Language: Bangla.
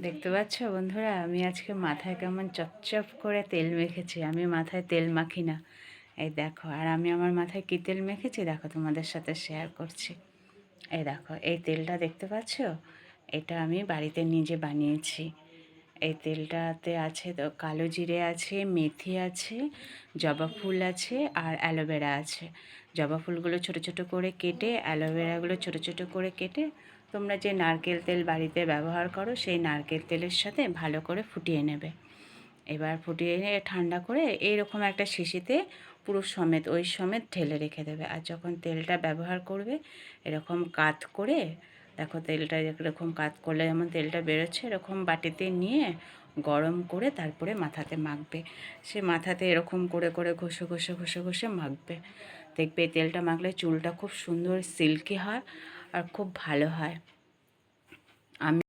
দেখতে পাচ্ছ বন্ধুরা, আমি আজকে মাথায় কেমন চপচপ করে তেল মেখেছি। আমি মাথায় তেল মাখি না, এই দেখো। আর আমি আমার মাথায় কী তেল মেখেছি দেখো, তোমাদের সাথে শেয়ার করছি। এই দেখো, এই তেলটা দেখতে পাচ্ছ, এটা আমি বাড়িতে নিজে বানিয়েছি। এই তেলটাতে আছে তো কালো জিরে আছে, মেথি আছে, জবা ফুল আছে আর অ্যালোভেরা আছে। জবা ফুলগুলো ছোটো ছোটো করে কেটে, অ্যালোভেরাগুলো ছোটো ছোটো করে কেটে, তোমরা যে নারকেল তেল বাড়িতে ব্যবহার করো সেই নারকেল তেলের সাথে ভালো করে ফুটিয়ে নেবে। এবার ফুটিয়ে নিয়ে ঠান্ডা করে এইরকম একটা শিশিতে পুরো সমেত ওই সমেত ঢেলে রেখে দেবে। আর যখন তেলটা ব্যবহার করবে, এরকম কাত করে দেখো, তেলটা এরকম কাত করলে যেমন তেলটা বেরোচ্ছে, এরকম বাটিতে নিয়ে গরম করে তারপরে মাথাতে মাখবে। সে মাথাতে এরকম করে করে ঘষে ঘষে ঘষে ঘষে মাখবে। দেখবে এই তেলটা মাখলে চুলটা খুব সুন্দর সিল্কি হয় আর খুব ভালো হয়। আমি